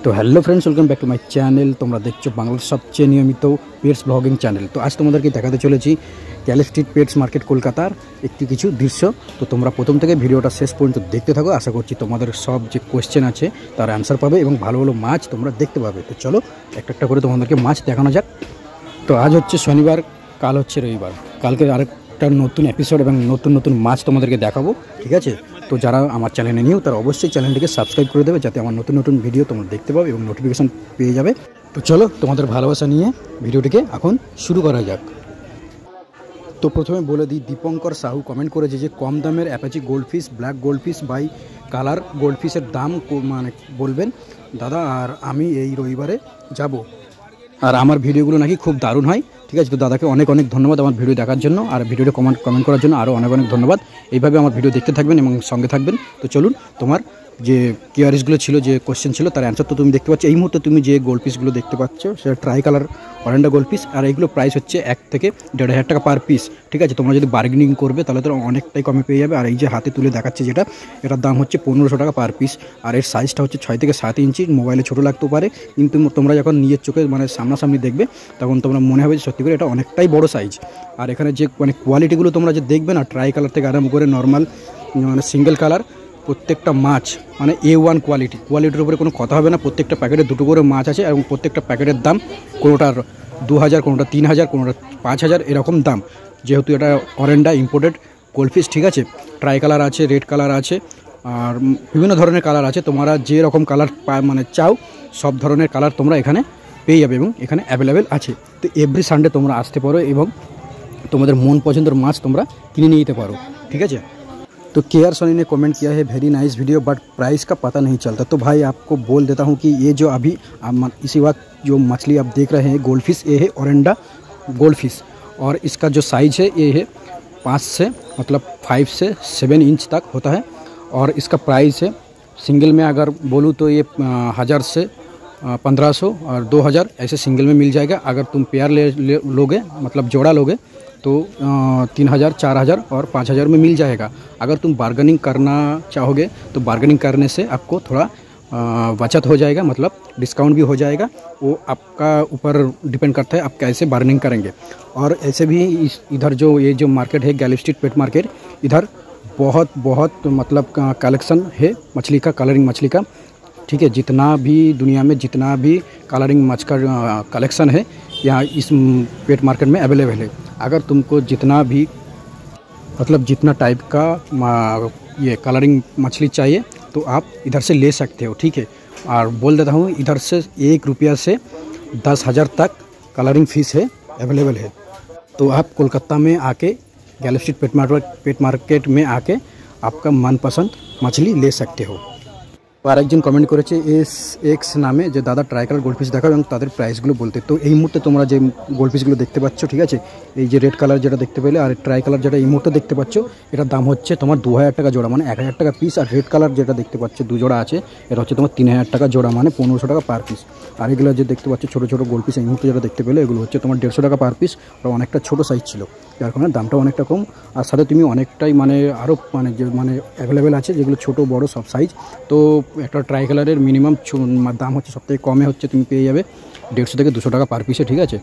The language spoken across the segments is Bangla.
तो hello friends, welcome back to my channel. तुम्हारा देखो बांग्लार सबचेये नियमित पेट्स ब्लगिंग चैनल। तो आज तुम्हादेरके देखाते चलेছি ক্যালি স্ট্রিট পেটস মার্কেট কলকাতার একটি কিছু দৃশ্য। তো তোমরা প্রথম থেকে ভিডিওটা শেষ পর্যন্ত দেখতে থাকো। আশা করছি তোমাদের সব যে কোয়েশ্চেন আছে তার অ্যান্সার পাবে এবং ভালো ভালো মাছ তোমরা দেখতে পাবে। তো চলো একটা একটা করে তোমাদেরকে মাছ দেখানো যাক। তো আজ হচ্ছে শনিবার, কাল হচ্ছে রবিবার। কালকে আরেকটা নতুন এপিসোড এবং নতুন নতুন মাছ তোমাদেরকে দেখাবো, ঠিক আছে? তো যারা আমার চ্যানেলে নিউ তারা অবশ্যই চ্যানেলটিকে সাবস্ক্রাইব করে দেবে, যাতে আমার নতুন নতুন ভিডিও তোমরা দেখতে পাবে এবং নোটিফিকেশান পেয়ে যাবে। তো চলো তোমাদের ভালোবাসা নিয়ে ভিডিওটিকে এখন শুরু করা যাক। তো প্রথমে বলে দিই, দীপঙ্কর সাহু কমেন্ট করেছে যে কম দামের Apache goldfish, black goldfish bicolour গোল্ডফিশের দাম মানে বলবেন দাদা। আর আমি এই রবিবারে যাব, আর আমার ভিডিওগুলো নাকি খুব দারুণ হয়, ঠিক আছে? তো দাদাকে অনেক অনেক ধন্যবাদ আমার ভিডিও দেখার জন্য, আর ভিডিওটা কমেন্ট করার জন্য আরও অনেক অনেক ধন্যবাদ। এইভাবে আমার ভিডিও দেখতে থাকবেন এবং সঙ্গে থাকবেন। তো চলুন, তোমার যে কিয়ারিসগুলো ছিল, যে কোশ্চেন ছিল, তার অ্যান্সার তো তুমি দেখতে পাচ্ছ। এই মুহূর্তে তুমি যে গোল্ড পিসগুলো দেখতে পাচ্ছ সেটা ট্রাই কালার অরেন্ডা গোল্ড পিস, আর এইগুলো প্রাইস হচ্ছে 1 থেকে 1,500 টাকা পার পিস, ঠিক আছে? তোমরা যদি বার্গেনিং করবে তাহলে তো অনেকটাই কমে পেয়ে যাবে। আর এই যে হাতে তুলে দেখাচ্ছে যেটা, এটার দাম হচ্ছে 1500 টাকা পার পিস, আর এর সাইজটা হচ্ছে 6 থেকে 7 ইঞ্চি। মোবাইলে ছোটো লাগতেও পারে, কিন্তু তোমরা যখন নিজের চোখে মানে সামনাসামনি দেখবে তখন তোমরা মনে হবে যে সত্যি করে এটা অনেকটাই বড় সাইজ। আর এখানে যে মানে কোয়ালিটিগুলো তোমরা যে দেখবে না, ট্রাই কালার থেকে আরম্ভ করে নর্মাল মানে সিঙ্গেল কালার, প্রত্যেকটা মাছ মানে A1 কোয়ালিটির উপরে কোনো কথা হবে না। প্রত্যেকটা প্যাকেটে 2টো করে মাছ আছে এবং প্রত্যেকটা প্যাকেটের দাম কোনোটার 2000, কোনোটা 3000, কোনোটা 5000 এরকম দাম। যেহেতু এটা অরেন্ডা ইম্পোর্টেড গোল্ডফিশ, ঠিক আছে? ট্রাই কালার আছে, রেড কালার আছে, আর বিভিন্ন ধরনের কালার আছে। তোমরা যে রকম কালার মানে চাও সব ধরনের কালার তোমরা এখানে পেয়ে যাবে এবং এখানে অ্যাভেলেবেল আছে। তো এভরি সানডে তোমরা আসতে পারো এবং তোমাদের মন পছন্দের মাছ তোমরা কিনে নিয়ে যেতে পারো, ঠিক আছে? तो केआर सोनी ने कमेंट किया है very nice video but price का पता नहीं चलता। तो भाई आपको बोल देता हूँ कि ये जो अभी इसी वक्त जो मछली आप देख रहे हैं गोल्ड फिश, ये है ओरेंडा गोल्ड फिश, और इसका जो साइज़ है ये है 5 से मतलब 5 से 7 इंच तक होता है। और इसका प्राइस है सिंगल में अगर बोलूँ तो ये 1000 से 1500 और 2000 ऐसे सिंगल में मिल जाएगा। अगर तुम पेयर लोगे मतलब जोड़ा लोगे तो 3000, 4000 और 5000 में मिल जाएगा। अगर तुम बार्गेनिंग करना चाहोगे तो बार्गेनिंग करने से आपको थोड़ा बचत हो जाएगा, मतलब डिस्काउंट भी हो जाएगा। वो आपका ऊपर डिपेंड करता है आप कैसे बार्गेनिंग करेंगे। और ऐसे भी इधर जो ये जो मार्केट है गैली स्ट्रीट पेट मार्केट, इधर बहुत मतलब कलेक्शन है मछली का, कलरिंग मछली का, ठीक है? जितना भी दुनिया में जितना भी कलरिंग मछ का कलेक्शन है यहाँ इस पेट मार्केट में अवेलेबल है। अगर तुमको जितना भी मतलब जितना टाइप का ये कलरिंग मछली चाहिए तो आप इधर से ले सकते हो, ठीक है? और बोल देता हूँ इधर से 1 रुपया से 10,000 तक कलरिंग फ़ीस है, अवेलेबल है। तो आप कोलकाता में आके गैली स्ट्रीट पेट मार्केट में आके आपका मनपसंद मछली ले सकते हो। আর একজন কমেন্ট করেছে SX নামে যে দাদা ট্রাই কালার গোল্ডফিশ দেখাও এবং তাদের প্রাইসগুলো বলতে। তো এই মুহূর্তে তোমরা যে গোল্ডফিশগুলো দেখতে পাচ্ছ, ঠিক আছে? এই যে রেড কালার যেটা দেখতে পেলে, আর ট্রাই কালার যেটা এই মুহূর্তে দেখতে পাচ্ছ, এটার দাম হচ্ছে তোমার 2000 টাকা জোড়া, মানে 1000 টাকা পিস। আর রেড কালার যেটা দেখতে পাচ্ছ 2 জোড়া আছে, এটা হচ্ছে তোমার 3000 টাকা জোড়া, মানে 1500 টাকা পার পিস। আর এগুলো যে দেখতে পাচ্ছ ছোটো ছোটো গোল্ডফিশ এই মুহূর্তে যেটা দেখতে পেলে, এগুলো হচ্ছে তোমার 150 টাকা পার পিস। আর অনেকটা ছোটো সাইজ ছিল, যার কারণে দামটা অনেকটা কম। আর সাথে তুমি অনেকটাই মানে আরও মানে যে মানে অ্যাভেলেবেল আছে যেগুলো ছোটো বড়ো সব সাইজ। তো একটা ট্রাই কালারের মিনিমাম দাম হচ্ছে সবথেকে কমে হচ্ছে তুমি পেয়ে যাবে 150 থেকে 200 টাকা পার পিসে, ঠিক আছে?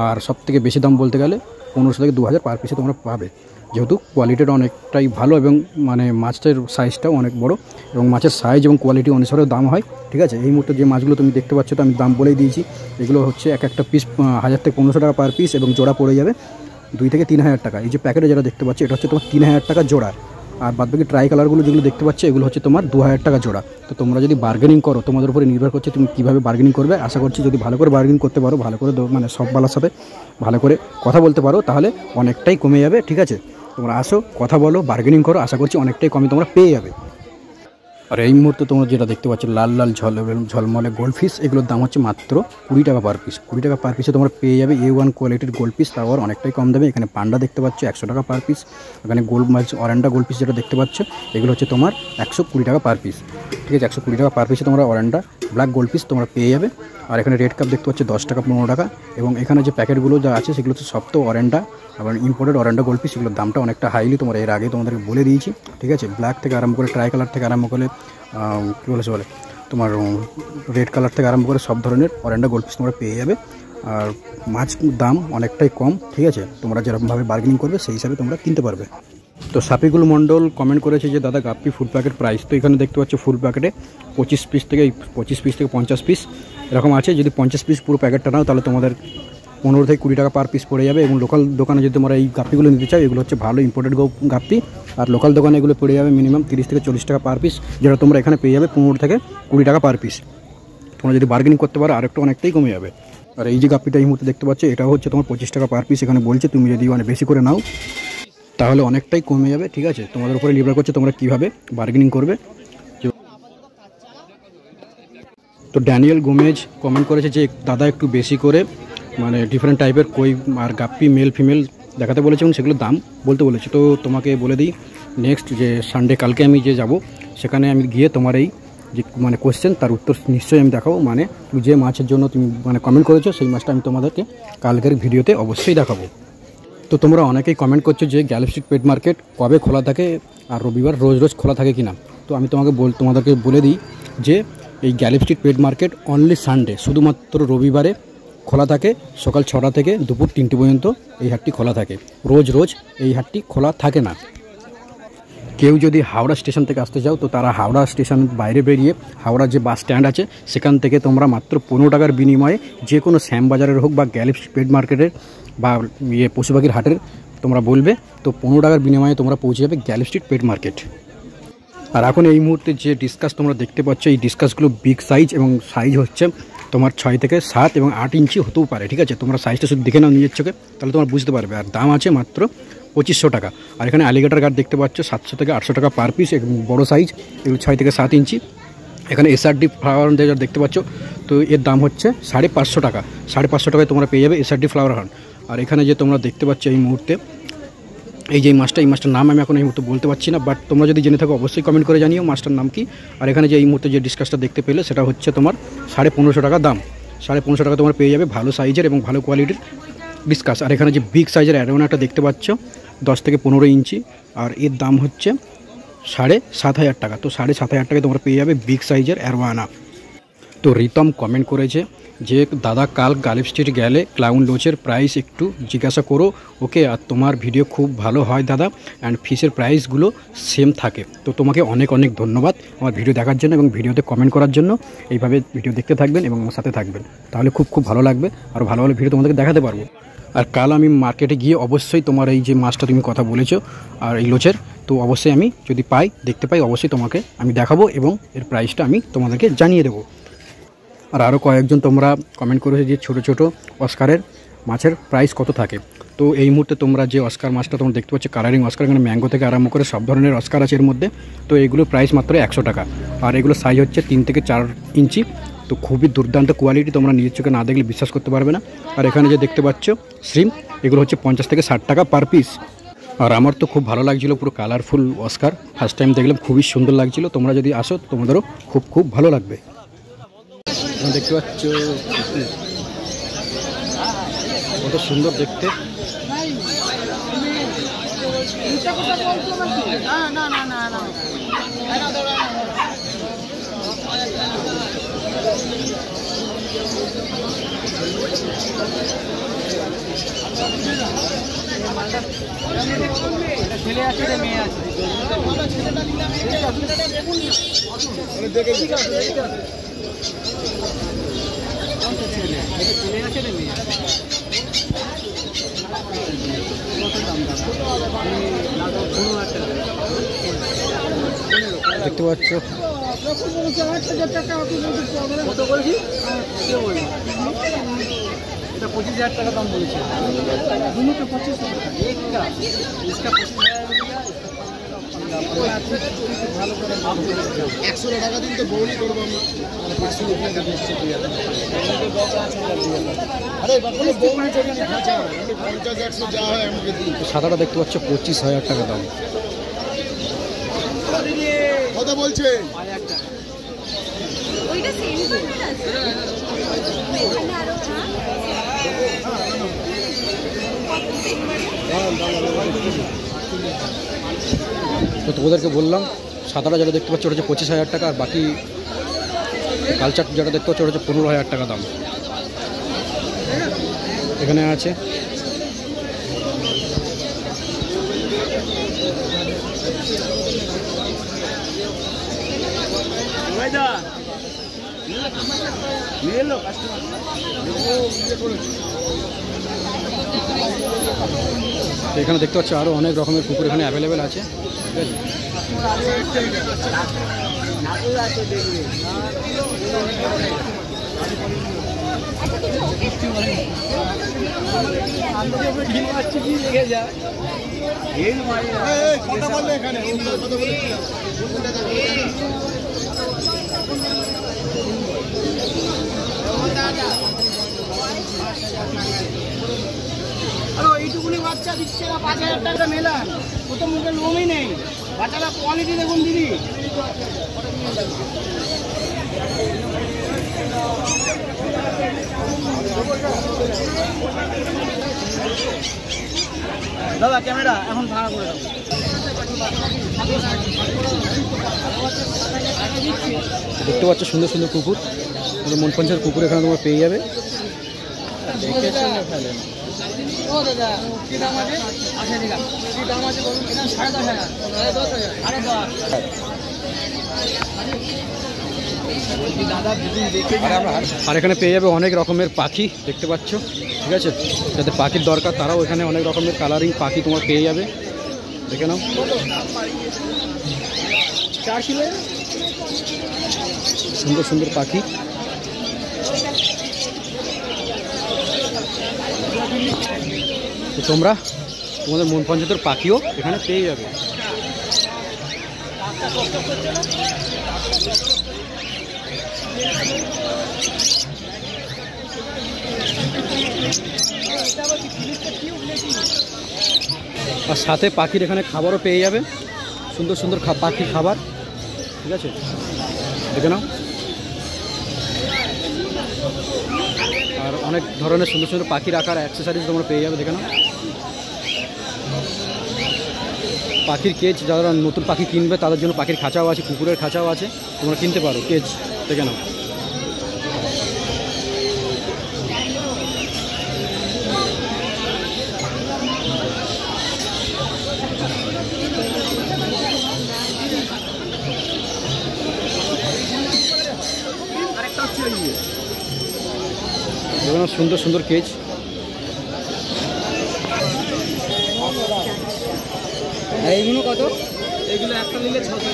আর সবথেকে বেশি দাম বলতে গেলে 1500 থেকে 2000 পার পিসে তোমরা পাবে, যেহেতু কোয়ালিটিটা অনেকটাই ভালো এবং মানে মাছের সাইজটাও অনেক বড় এবং মাছের সাইজ এবং কোয়ালিটি অনুসারেও দাম হয়, ঠিক আছে? এই মুহূর্তে যে মাছগুলো তুমি দেখতে পাচ্ছ তো আমি দাম বলেই দিয়েছি। এগুলো হচ্ছে একটা পিস 1000 থেকে 1500 টাকা পার পিস এবং জোড়া পড়ে যাবে 2 থেকে 3000 টাকা। এই যে প্যাকেটে যেটা দেখতে পাচ্ছ এটা হচ্ছে তোমার 3000 টাকা জোড়া। আর বাদবাকি ট্রাই কালারগুলো যেগুলো দেখতে পাচ্ছ এগুলো হচ্ছে তোমার 2000 টাকা জোড়া। তো তোমরা যদি বার্গেনিং করো, তোমাদের উপরে নির্ভর করছে তুমি কীভাবে বার্গেনিং করবে। আশা করছি যদি ভালো করে বার্গেনিং করতে পারো, ভালো করে মানে সববালার সাথে ভালো করে কথা বলতে পারো, তাহলে অনেকটাই কমে যাবে, ঠিক আছে? তোমরা আসো, কথা বলো, বার্গেনিং করো, আশা করছি অনেকটাই কমে তোমরা পেয়ে যাবে। আর এই মুহূর্তে তোমরা যেটা দেখতে পাচ্ছ লাল লাল ঝলমলে গোল্ডফিশ, এগুলোর দাম হচ্ছে মাত্র 20 টাকা পার পিস। 20 টাকা পার পিসে তোমরা পেয়ে যাবে A1 কোয়ালিটির গোল্ড পিস, তাও অনেকটাই কম দামে। এখানে পান্ডা দেখতে পাচ্ছ 100 টাকা পার পিস। এখানে গোল্ড মাছ অরেন্ডা গোল্ড পিস যেটা দেখতে পাচ্ছ এগুলো হচ্ছে তোমার 120 টাকা পার পিস, ঠিক আছে? 120 টাকা পার পিসে তোমরা অরেন্ডা ব্ল্যাক গোল্ড পিস তোমরা পেয়ে যাবে। আর এখানে রেড কাপ দেখতে পাচ্ছ 10 টাকা 15 টাকা। এবং এখানে যে প্যাকেটগুলো যা আছে সেগুলো তো সব তো অরেন্ডা, আবার ইম্পোর্টেড অরেন্ডা গোল্ড পিস, এগুলোর দামটা অনেকটা হাইলি তোমরা এর আগে তোমাদেরকে বলে দিয়েছি, ঠিক আছে? ব্ল্যাক থেকে আরম্ভ করে ট্রাই কালার থেকে আরম্ভ করে কী বলে তোমার রেড কালার থেকে আরম্ভ করে সব ধরনের অরেন্ডা গোল্ড পিস তোমরা পেয়ে যাবে। আর মাছ দাম অনেকটাই কম, ঠিক আছে, তোমরা যেরকমভাবে বার্গেনিং করবে সেই হিসাবে তোমরা কিনতে পারবে। তো সাপিকুল মণ্ডল কমেন্ট করেছে যে দাদা গাপ্পি ফুল প্যাকেট প্রাইস, তো এখানে দেখতে পাচ্ছ ফুল প্যাকেটে 25 পিস থেকে 50 পিস এরকম আছে। যদি 50 পিস পুরো প্যাকেটটা নাও তাহলে তোমাদের 15 থেকে 20 টাকা পার পিস পড়ে যাবে। এবং লোকাল দোকানে যদি তোমরা এই গাপ্পিগুলো নিতে চাও, এগুলো হচ্ছে ভালো ইম্পোর্টেড গাপ্পি। আর লোকাল দোকানে এগুলো পড়ে যাবে মিনিমাম 30 থেকে 40 টাকা পার পিস, যেটা তোমরা এখানে পেয়ে যাবে 15 থেকে 20 টাকা পার পিস। তোমরা যদি বার্গেনিং করতে পারো আরেকটু অনেকটাই কমে যাবে। আর এই যে গাপ্পিটা এই মুহূর্তে দেখতে পাচ্ছ, এটা হচ্ছে তোমার 25 টাকা পার পিস এখানে বলছে। তুমি যদি মানে বেশি করে নাও তাহলে অনেকটাই কমে যাবে, ঠিক আছে। তোমাদের উপরে নির্ভর করছে তোমরা কীভাবে বার্গেনিং করবে। তো ড্যানিয়েল গোমেজ কমেন্ট করেছে যে দাদা একটু বেশি করে মানে ডিফারেন্ট টাইপের কই আর গাপ্পি মেল ফিমেল দেখাতে বলেছে এবং সেগুলোর দাম বলতে বলেছে। তো তোমাকে বলে দিই, নেক্সট যে সানডে কালকে আমি যে যাব সেখানে আমি গিয়ে তোমার এই যে মানে কোশ্চেন তার উত্তর নিশ্চয়ই আমি দেখাবো। মানে তুমি যে মাছের জন্য তুমি মানে কমেন্ট করেছো সেই মাছটা আমি তোমাদেরকে কালকের ভিডিওতে অবশ্যই দেখাবো। তো তোমরা অনেকেই কমেন্ট করছো যে গ্যালেপ স্ট্রিট পেট মার্কেট কবে খোলা থাকে আর রবিবার রোজ রোজ খোলা থাকে কিনা। তো আমি তোমাদেরকে বলে দিই যে এই Galiff street pet market only Sunday, শুধুমাত্র রবিবারে খোলা থাকে সকাল 6টা থেকে দুপুর 3টে পর্যন্ত এই হাটটি খোলা থাকে। রোজ রোজ এই হাটটি খোলা থাকে না। কেউ যদি হাওড়া স্টেশন থেকে আসতে চাও তো তারা হাওড়া স্টেশন বাইরে বেরিয়ে হাওড়া যে বাস স্ট্যান্ড আছে সেখান থেকে তোমরা মাত্র 15 টাকার বিনিময়ে যে কোনো শ্যামবাজারের হোক বা গ্যালেপ স্ট্রিট পেট মার্কেটের বা পশু পাখির হাটের তোমরা বলবে, তো 15 টাকার বিনিময়ে তোমরা পৌঁছে যাবে গ্যালেপ স্ট্রিট পেট মার্কেট। আর এখন এই মুহূর্তে যে ডিসকাস তোমরা দেখতে পাচ্ছ, এই ডিসকাসগুলো বিগ সাইজ এবং সাইজ হচ্ছে তোমার 6 থেকে 7 এবং 8 ইঞ্চি হতেও পারে, ঠিক আছে। তোমরা সাইজটা শুধু দেখে নাও নিজের চোখে, তাহলে তোমরা বুঝতে পারবে। আর দাম আছে মাত্র 2500 টাকা। আর এখানে অ্যালিগেটর গার্ড দেখতে পাচ্ছ 700 থেকে 800 টাকা পার পিস, এবং বড়ো সাইজ এগুলো 6 থেকে 7 ইঞ্চি। এখানে এসআরডি ফ্লাওয়ার হার্ন দেখতে পাচ্ছ, তো এর দাম হচ্ছে 550 টাকা। 550 টাকায় তোমরা পেয়ে যাবে এসআরডি ফ্লাওয়ার হার্ন। আর এখানে যে তোমরা দেখতে পাচ্ছ এই মুহূর্তে এই যে এই মাছটার নাম আমি এখন এই মুহূর্তে বলতে পারছি না, বাট তোমরা যদি জেনে থাকো অবশ্যই কমেন্ট করে জানিও মাছটার নাম কি। আর এখানে যে এই মুহূর্তে যে ডিসকাসটা দেখতে পেলে সেটা হচ্ছে তোমার 1550 টাকা দাম। 1550 টাকা তোমরা পেয়ে যাবে ভালো সাইজের এবং ভালো কোয়ালিটির ডিসকাস। আর এখানে যে বিগ সাইজের অ্যারোনাটা দেখতে পাচ্ছ 10 থেকে 15 ইঞ্চি, আর এর দাম হচ্ছে 7500 টাকা। তো 7500 টাকায় তোমরা পেয়ে যাবে বিগ সাইজের অ্যারোয়ানা। তো রিতম কমেন্ট করেছে যে দাদা কাল গ্যালেপ স্ট্রিট গেলে ক্লাউন লঞ্চের প্রাইস একটু জিজ্ঞাসা করো, ওকে। আর তোমার ভিডিও খুব ভালো হয় দাদা, অ্যান্ড ফিশের প্রাইসগুলো সেম থাকে। তো তোমাকে অনেক অনেক ধন্যবাদ আমার ভিডিও দেখার জন্য এবং ভিডিওতে কমেন্ট করার জন্য। এইভাবে ভিডিও দেখতে থাকবেন এবং আমার সাথে থাকবেন, তাহলে খুব খুব ভালো লাগবে। আর ভালো ভালো ভিডিও তোমাদেরকে দেখাতে পারবো। আর কাল আমি মার্কেটে গিয়ে অবশ্যই তোমার এই যে মাছটা তুমি কথা বলেছো আর এই লোচের, তো অবশ্যই আমি যদি দেখতে পাই অবশ্যই তোমাকে আমি দেখাবো এবং এর প্রাইসটা আমি তোমাদেরকে জানিয়ে দেবো। আর আরও কয়েকজন তোমরা কমেন্ট করেছো যে ছোটো ছোটো অস্কারের মাছের প্রাইস কত থাকে। তো এই মুহূর্তে তোমরা যে অস্কার মাছটা তোমরা দেখতে পাচ্ছ কালারিং অস্কার, এখানে ম্যাঙ্গো থেকে আরম্ভ করে সব ধরনের অস্কার আছে এর মধ্যে। তো এগুলোর প্রাইস মাত্র 100 টাকা। আর এগুলো সাইজ হচ্ছে 3 থেকে 4 ইঞ্চি। তো খুবই দুর্দান্ত কোয়ালিটি, তোমরা নিজের চোখে না দেখলে বিশ্বাস করতে পারবে না। আর এখানে যে দেখতে পাচ্ছ শ্রিম, এগুলো হচ্ছে 50 থেকে 60 টাকা পার পিস। আর আমার তো খুব ভালো লাগছিলো, পুরো কালারফুল অস্কার ফার্স্ট টাইম দেখলাম, খুবই সুন্দর লাগছিলো। তোমরা যদি আসো তোমাদেরও খুব খুব ভালো লাগবে। দেখতে পাচ্ছ কত সুন্দর দেখতে। ছেলে আছে রে মেয়ে আছে, দেখতে পাচ্ছ কত বলছি? কে বলবো? এটা 25,000 টাকা দাম বলেছে। दोनों का 25,000 টাকা, एक का इसका 25,000 रुपया। ভালো করে 100 টাকা দিন তো বউনি করবো আমি 500 টাকা দিচ্ছি। আরে বাবা বউনি থেকে খাঁচা আমি 50-100 যা হয় আমাকে দিন। সাদাটা দেখতে পাচ্ছ 25,000 টাকা দাম। কত বলছে? ওইটা সেম কালার আছে এখানে আরো তো তোমাদেরকে বললাম সাদাটা যেটা দেখতে পাচ্ছ ওটা হচ্ছে 25,000 টাকা, আর বাকি কালচার যেটা দেখতে পাচ্ছ ওটা হচ্ছে 15,000 টাকা দাম। এখানে আছে এখানে দেখতে পাচ্ছ আরও অনেক রকমের কুকুর এখানে অ্যাভেলেবেল আছে, ঠিক এইটুকুনি বাচ্চা দিচ্ছে না 5,000 টাকা মেলান, ও তো মুখে লোমই নেই, বাচ্চাটা কোয়ালিটি দেখুন দিদি। দাদা ক্যামেরা এখন ভাড়া করে দাও। দেখতে পাচ্ছ সুন্দর সুন্দর কুকুর, মন পঞ্চায়েত কুকুর এখানে তোমরা পেয়ে যাবে। ও দাদা কি দাম আছে? আচ্ছা ঠিক আছে, কি দাম আছে বলুন? এটা 10,500, 10,000, 10,500। আর এখানে পেয়ে যাবে অনেক রকমের পাখি, দেখতে পাচ্ছ, ঠিক আছে। যাদের পাখির দরকার তারাও এখানে অনেক রকমের কালারিং পাখি তোমার পেয়ে যাবে, দেখে নাও। সুন্দর সুন্দর পাখি, তো তোমরা তোমাদের মন পঞ্চায়েতের পাখিও এখানে পেয়ে যাবে। আর সাথে পাখির এখানে খাবারও পেয়ে যাবে, সুন্দর সুন্দর পাখির খাবার, ঠিক আছে, দেখে নাও। আর অনেক ধরনের সুন্দর সুন্দর পাখির আকার অ্যাক্সেসরিজ তোমরা পেয়ে যাবে, দেখে নাও। পাখির কেজ, যারা নতুন পাখি কিনবে তাদের জন্য পাখির খাঁচাও আছে, কুকুরের খাঁচাও আছে, তোমরা কিনতে পারো কেজ, দেখে নাও। দেখুন সুন্দর সুন্দর কেজ, এইগুলো কত? এইগুলো একটা নিলে 600।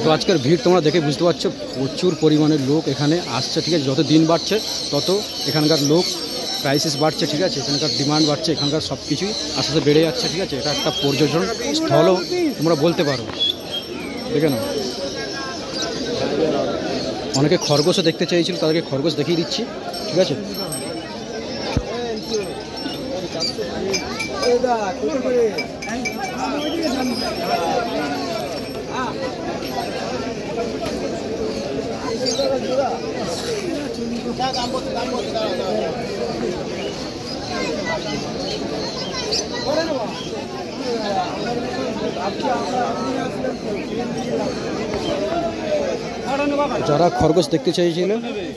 তো আজকের ভিড় তোমরা দেখে বুঝতে পারছো, প্রচুর পরিমাণের লোক এখানে আসছে, ঠিক আছে। যত দিন বাড়ছে তত এখানকার লোক ক্রাইসিস বাড়ছে, ঠিক আছে, এখানকার ডিমান্ড বাড়ছে, এখানকার সব কিছুই আস্তে আস্তে বেড়ে যাচ্ছে, ঠিক আছে। এটা একটা পর্যটন স্থলও তোমরা বলতে পারো, দেখে নাও। অনেকে খরগোশও দেখতে চাইছিল, তাদেরকে খরগোশ দেখিয়ে দিচ্ছি, ঠিক আছে। যারা খরগোশ দেখতে চাইছিল,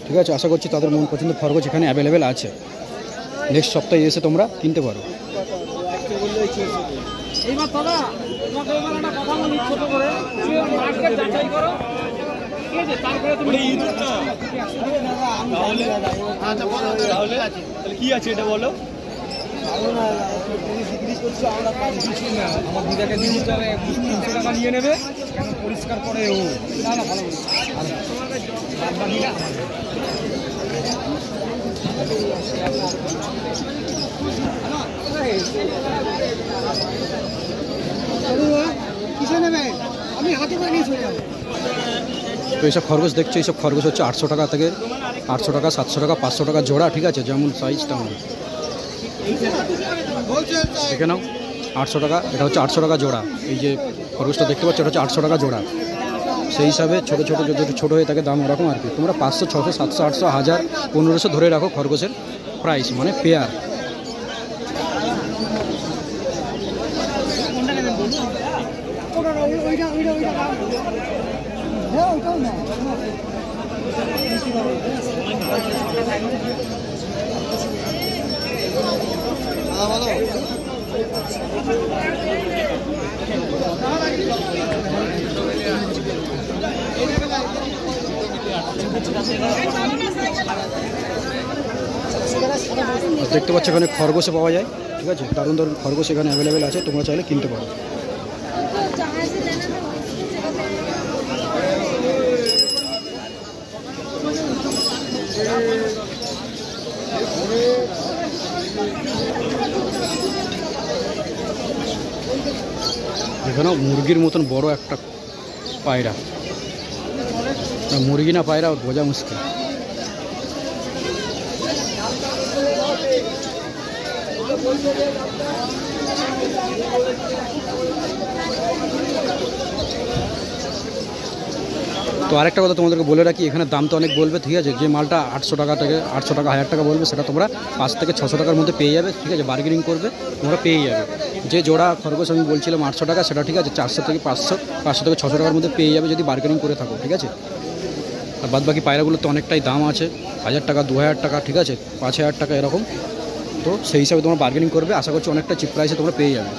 ঠিক আছে, আশা করছি তাদের মন পছন্দের খরগোশ এখানে অ্যাভেলেবেল আছে। নেক্সট সপ্তাহে এসে তোমরা কিনতে পারো। এইবার দাদা তোমাকে এবার একটা কথা বলি ছোট করে, মার্কেট যাচাই করো, ঠিক আছে, তারপরে তুমি আচ্ছা বলো তাহলে কি আছে এটা বলো। আমার দিদাকে দিয়ে দিতে হবে, 300 টাকা নিয়ে নেবে, কেন পরিষ্কার করে ও না না ভালো কিসে নেবে, আমি হাতে করে নিয়ে চলে যাবো। তো এইসব খরগোশ দেখছো, এইসব খরগোশ হচ্ছে 800 টাকা থেকে 800 টাকা, 700 টাকা, 500 টাকা জোড়া, ঠিক আছে, যেমন সাইজ তেমন, দেখে নাও। 800 টাকা, এটা হচ্ছে 800 টাকা জোড়া। এই যে খরগোশটা দেখতে পাচ্ছ, এটা হচ্ছে 800 টাকা জোড়া। সেই হিসাবে ছোটো ছোটো যদি ছোটো হয়ে থাকে দাম ওরকম আর কি। তোমরা 500, 600, 700, 800, 1000, 1500 ধরে রাখো খরগোশের প্রাইস, মানে পেয়ার। দেখতে পাচ্ছ এখানে খরগোশে পাওয়া যায়, ঠিক আছে, দারুণ দারুণ খরগোশ এখানে অ্যাভেলেবেল আছে, তোমরা চাইলে কিনতে পারো। এখানেও মুরগির মতন বড় একটা পায়রা, মুরগি না পায়রা বোঝা মুশকিল। তো আরেকটা কথা তোমাদেরকে বলে রাখি, এখানে দাম তো অনেক বলবে, ঠিক আছে, যে মালটা 800 টাকা থেকে 800 টাকা 1000 টাকা বলবে সেটা তোমরা 5 থেকে 600 টাকার মধ্যে পেয়ে যাবে, ঠিক আছে, বার্গেনিং করবে তোমরা পেয়ে যাবে। যে জোড়া খরগোশ আমি বলছিলাম 800 টাকা, সেটা ঠিক আছে 400 থেকে 500 থেকে 600 টাকার মধ্যে পেয়ে যাবে যদি বার্গেনিং করে থাকো, ঠিক আছে। আর বাদ বাকি পায়রাগুলোর তো অনেকটাই দাম আছে, 1000 টাকা 2000 টাকা, ঠিক আছে, 5000 টাকা এরকম। তো সেই হিসাবে তোমরা বার্গেনিং করবে, আশা করছি অনেকটা চিপ প্রাইসে তোমরা পেয়ে যাবে।